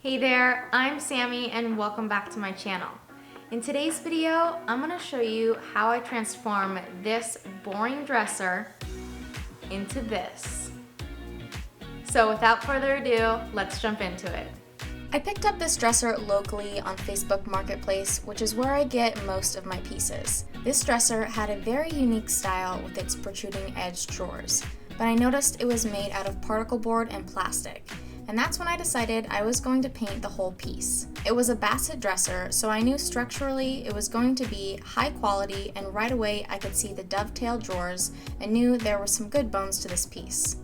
Hey there, I'm Sammy and welcome back to my channel. In today's video, I'm going to show you how I transform this boring dresser into this. So without further ado, let's jump into it. I picked up this dresser locally on Facebook Marketplace, which is where I get most of my pieces. This dresser had a very unique style with its protruding edge drawers, but I noticed it was made out of particle board and plastic. And that's when I decided I was going to paint the whole piece. It was a Bassett dresser, so I knew structurally it was going to be high quality, and right away I could see the dovetail drawers and knew there were some good bones to this piece.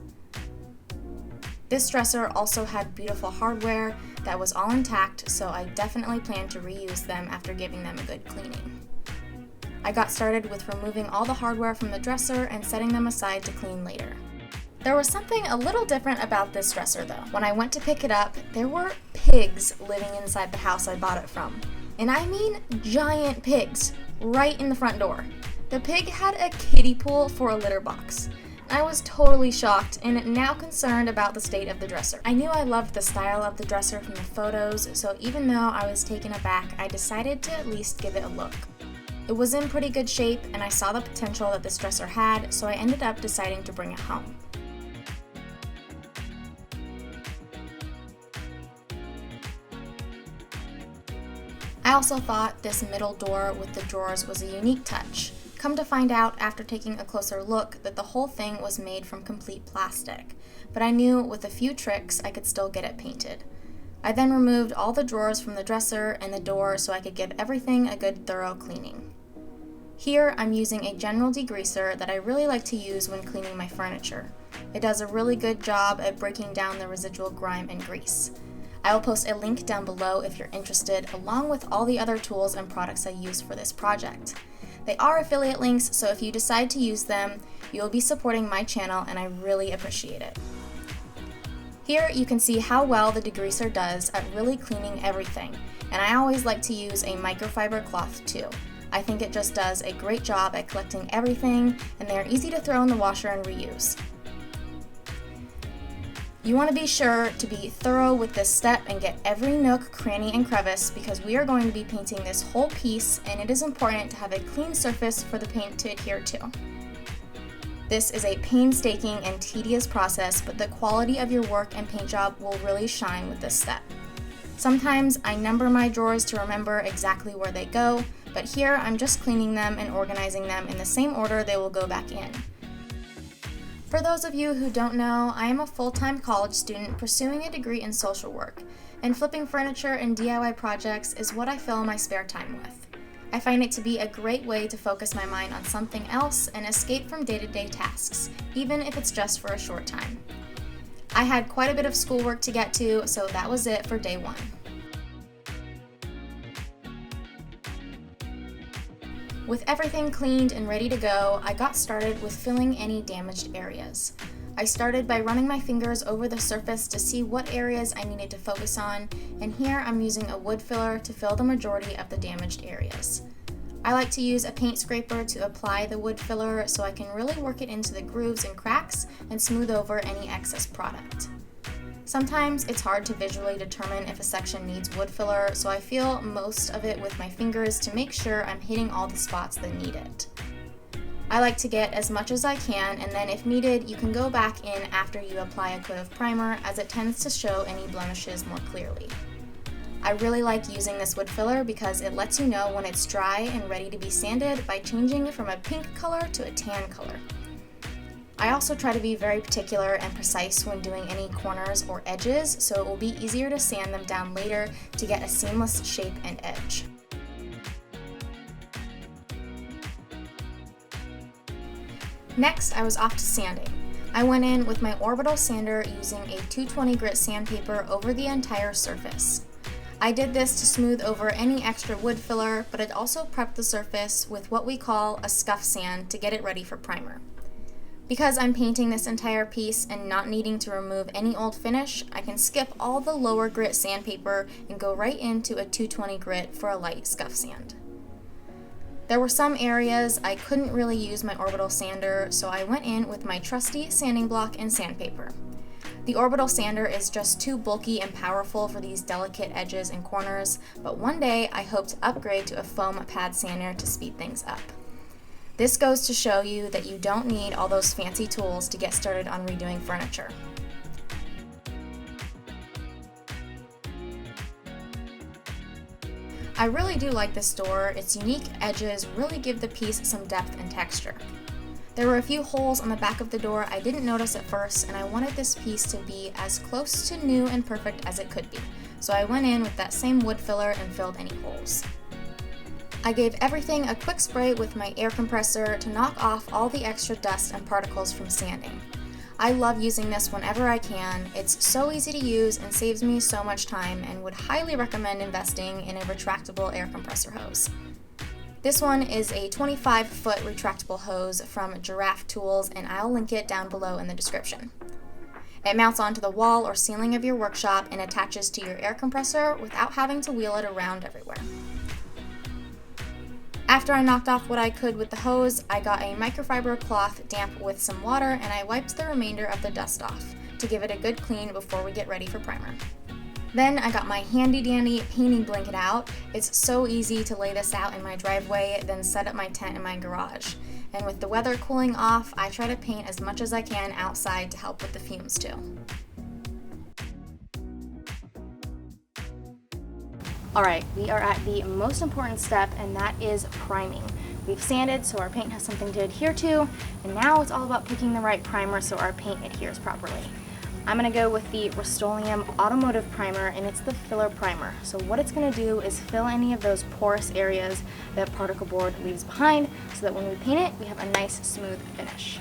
This dresser also had beautiful hardware that was all intact, so I definitely plan to reuse them after giving them a good cleaning. I got started with removing all the hardware from the dresser and setting them aside to clean later. There was something a little different about this dresser though. When I went to pick it up, there were pigs living inside the house I bought it from. And I mean giant pigs, right in the front door. The pig had a kiddie pool for a litter box. I was totally shocked and now concerned about the state of the dresser. I knew I loved the style of the dresser from the photos, so even though I was taken aback, I decided to at least give it a look. It was in pretty good shape and I saw the potential that this dresser had, so I ended up deciding to bring it home. I also thought this middle door with the drawers was a unique touch. Come to find out after taking a closer look that the whole thing was made from complete plastic, but I knew with a few tricks I could still get it painted. I then removed all the drawers from the dresser and the door so I could give everything a good thorough cleaning. Here I'm using a general degreaser that I really like to use when cleaning my furniture. It does a really good job at breaking down the residual grime and grease. I will post a link down below if you're interested, along with all the other tools and products I use for this project. They are affiliate links, so if you decide to use them, you will be supporting my channel and I really appreciate it. Here you can see how well the degreaser does at really cleaning everything, and I always like to use a microfiber cloth too. I think it just does a great job at collecting everything, and they are easy to throw in the washer and reuse. You want to be sure to be thorough with this step and get every nook, cranny, and crevice because we are going to be painting this whole piece and it is important to have a clean surface for the paint to adhere to. This is a painstaking and tedious process, but the quality of your work and paint job will really shine with this step. Sometimes I number my drawers to remember exactly where they go, but here I'm just cleaning them and organizing them in the same order they will go back in. For those of you who don't know, I am a full-time college student pursuing a degree in social work, and flipping furniture and DIY projects is what I fill my spare time with. I find it to be a great way to focus my mind on something else and escape from day-to-day tasks, even if it's just for a short time. I had quite a bit of schoolwork to get to, so that was it for day one. With everything cleaned and ready to go, I got started with filling any damaged areas. I started by running my fingers over the surface to see what areas I needed to focus on, and here I'm using a wood filler to fill the majority of the damaged areas. I like to use a paint scraper to apply the wood filler so I can really work it into the grooves and cracks and smooth over any excess product. Sometimes it's hard to visually determine if a section needs wood filler, so I feel most of it with my fingers to make sure I'm hitting all the spots that need it. I like to get as much as I can, and then if needed, you can go back in after you apply a coat of primer, as it tends to show any blemishes more clearly. I really like using this wood filler because it lets you know when it's dry and ready to be sanded by changing from a pink color to a tan color. I also try to be very particular and precise when doing any corners or edges, so it will be easier to sand them down later to get a seamless shape and edge. Next, I was off to sanding. I went in with my orbital sander using a 220 grit sandpaper over the entire surface. I did this to smooth over any extra wood filler, but it also prepped the surface with what we call a scuff sand to get it ready for primer. Because I'm painting this entire piece and not needing to remove any old finish, I can skip all the lower grit sandpaper and go right into a 220 grit for a light scuff sand. There were some areas I couldn't really use my orbital sander, so I went in with my trusty sanding block and sandpaper. The orbital sander is just too bulky and powerful for these delicate edges and corners, but one day I hope to upgrade to a foam pad sander to speed things up. This goes to show you that you don't need all those fancy tools to get started on redoing furniture. I really do like this door. Its unique edges really give the piece some depth and texture. There were a few holes on the back of the door I didn't notice at first, and I wanted this piece to be as close to new and perfect as it could be, so I went in with that same wood filler and filled any holes. I gave everything a quick spray with my air compressor to knock off all the extra dust and particles from sanding. I love using this whenever I can. It's so easy to use and saves me so much time, and would highly recommend investing in a retractable air compressor hose. This one is a 25-foot retractable hose from Giraffe Tools, and I'll link it down below in the description. It mounts onto the wall or ceiling of your workshop and attaches to your air compressor without having to wheel it around everywhere. After I knocked off what I could with the hose, I got a microfiber cloth damp with some water, and I wiped the remainder of the dust off to give it a good clean before we get ready for primer. Then I got my handy dandy painting blanket out. It's so easy to lay this out in my driveway, then set up my tent in my garage. And with the weather cooling off, I try to paint as much as I can outside to help with the fumes too. Alright, we are at the most important step, and that is priming. We've sanded so our paint has something to adhere to, and now it's all about picking the right primer so our paint adheres properly. I'm going to go with the Rust-Oleum Automotive Primer, and it's the filler primer. So what it's going to do is fill any of those porous areas that particle board leaves behind, so that when we paint it, we have a nice smooth finish.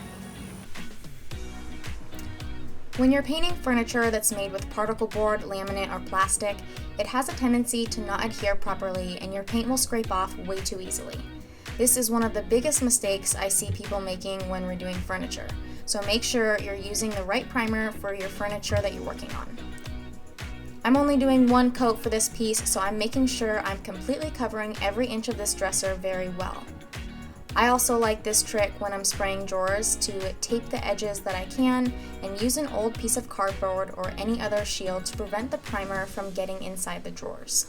When you're painting furniture that's made with particle board, laminate, or plastic, it has a tendency to not adhere properly, and your paint will scrape off way too easily. This is one of the biggest mistakes I see people making when redoing furniture. So make sure you're using the right primer for your furniture that you're working on. I'm only doing one coat for this piece, so I'm making sure I'm completely covering every inch of this dresser very well. I also like this trick when I'm spraying drawers to tape the edges that I can and use an old piece of cardboard or any other shield to prevent the primer from getting inside the drawers.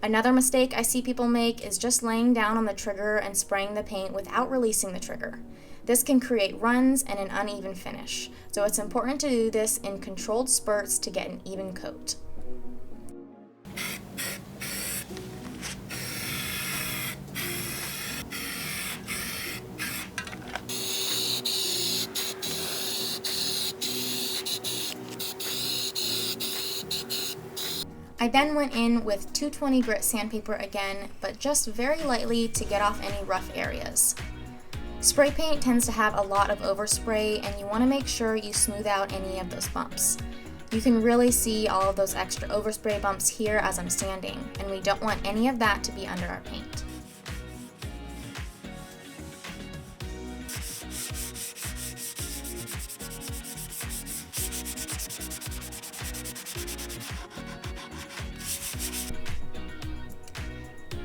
Another mistake I see people make is just laying down on the trigger and spraying the paint without releasing the trigger. This can create runs and an uneven finish, so it's important to do this in controlled spurts to get an even coat. I then went in with 220 grit sandpaper again, but just very lightly to get off any rough areas. Spray paint tends to have a lot of overspray, and you want to make sure you smooth out any of those bumps. You can really see all of those extra overspray bumps here as I'm sanding, and we don't want any of that to be under our paint.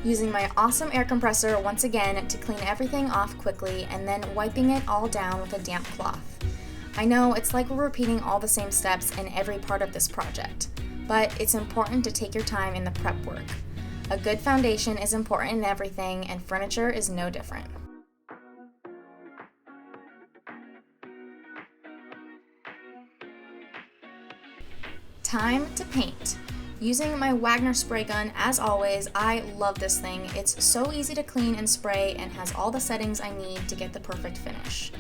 Using my awesome air compressor once again to clean everything off quickly, and then wiping it all down with a damp cloth. I know it's like we're repeating all the same steps in every part of this project, but it's important to take your time in the prep work. A good foundation is important in everything, and furniture is no different. Time to paint. Using my Wagner spray gun, as always, I love this thing. It's so easy to clean and spray and has all the settings I need to get the perfect finish.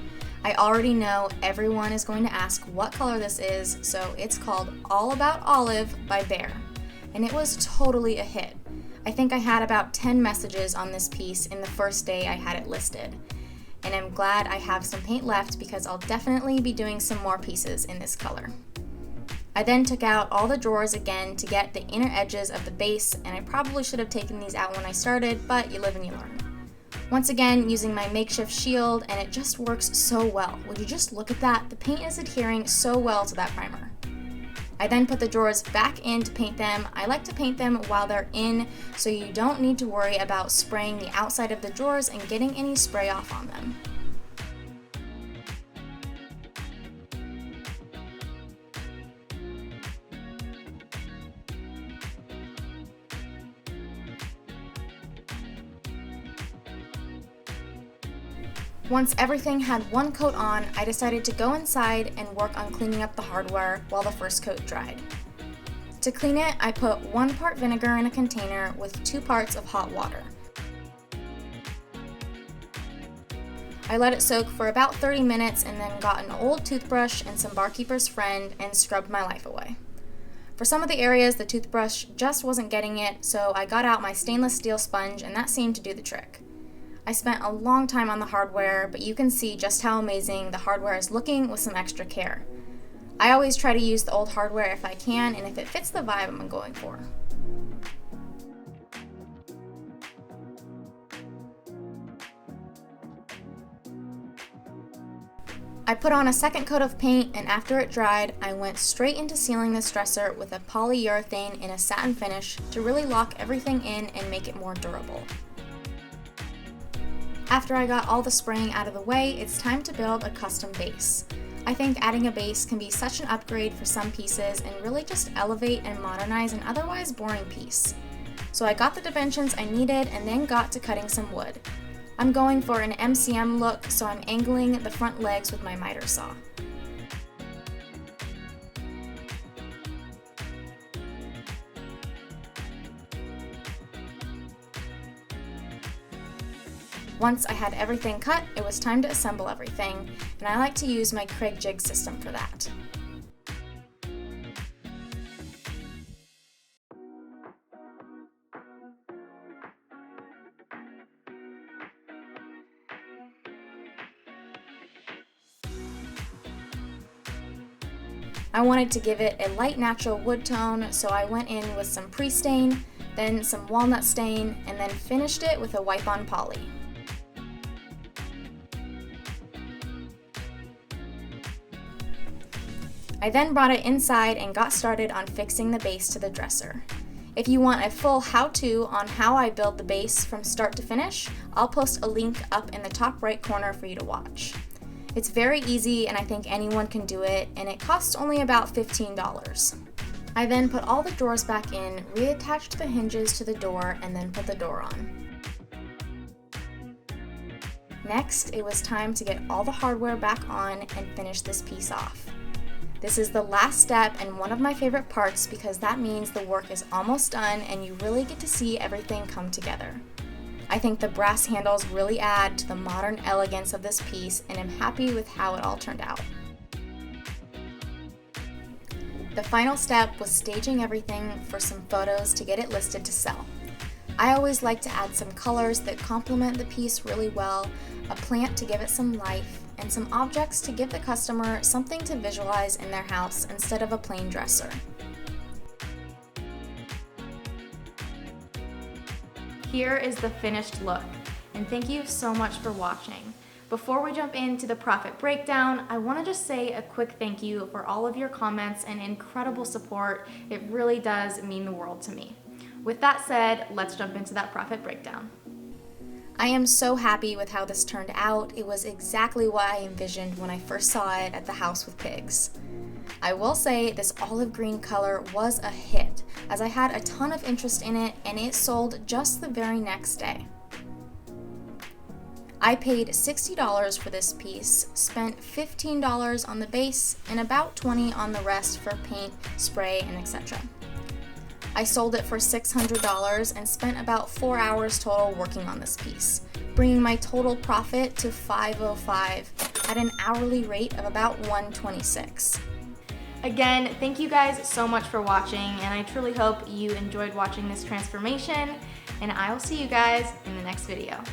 I already know everyone is going to ask what color this is, so it's called All About Olive by Behr, and it was totally a hit. I think I had about 10 messages on this piece in the first day I had it listed, and I'm glad I have some paint left because I'll definitely be doing some more pieces in this color. I then took out all the drawers again to get the inner edges of the base, and I probably should have taken these out when I started, but you live and you learn. Once again, using my makeshift shield, and it just works so well. Would you just look at that? The paint is adhering so well to that primer. I then put the drawers back in to paint them. I like to paint them while they're in, so you don't need to worry about spraying the outside of the drawers and getting any spray off on them. Once everything had one coat on, I decided to go inside and work on cleaning up the hardware while the first coat dried. To clean it, I put 1 part vinegar in a container with 2 parts of hot water. I let it soak for about 30 minutes and then got an old toothbrush and some barkeeper's friend and scrubbed my life away. For some of the areas, the toothbrush just wasn't getting it, so I got out my stainless steel sponge and that seemed to do the trick. I spent a long time on the hardware, but you can see just how amazing the hardware is looking with some extra care. I always try to use the old hardware if I can, and if it fits the vibe I'm going for. I put on a second coat of paint, and after it dried, I went straight into sealing this dresser with a polyurethane in a satin finish to really lock everything in and make it more durable. After I got all the spraying out of the way, it's time to build a custom base. I think adding a base can be such an upgrade for some pieces and really just elevate and modernize an otherwise boring piece. So I got the dimensions I needed and then got to cutting some wood. I'm going for an MCM look, so I'm angling the front legs with my miter saw. Once I had everything cut, it was time to assemble everything, and I like to use my Craig jig system for that. I wanted to give it a light natural wood tone, so I went in with some pre-stain, then some walnut stain, and then finished it with a wipe-on poly. I then brought it inside and got started on fixing the base to the dresser. If you want a full how-to on how I build the base from start to finish, I'll post a link up in the top right corner for you to watch. It's very easy and I think anyone can do it, and it costs only about $15. I then put all the drawers back in, reattached the hinges to the door, and then put the door on. Next, it was time to get all the hardware back on and finish this piece off. This is the last step and one of my favorite parts because that means the work is almost done and you really get to see everything come together. I think the brass handles really add to the modern elegance of this piece, and I'm happy with how it all turned out. The final step was staging everything for some photos to get it listed to sell. I always like to add some colors that complement the piece really well, a plant to give it some life, and some objects to give the customer something to visualize in their house instead of a plain dresser. Here is the finished look, and thank you so much for watching. Before we jump into the profit breakdown, I want to just say a quick thank you for all of your comments and incredible support. It really does mean the world to me. With that said, let's jump into that profit breakdown. I am so happy with how this turned out. It was exactly what I envisioned when I first saw it at the house with pigs. I will say this olive green color was a hit, as I had a ton of interest in it and it sold just the very next day. I paid $60 for this piece, spent $15 on the base, and about $20 on the rest for paint, spray, and etc. I sold it for $600 and spent about 4 hours total working on this piece, bringing my total profit to $505 at an hourly rate of about $126. Again, thank you guys so much for watching, and I truly hope you enjoyed watching this transformation, and I will see you guys in the next video.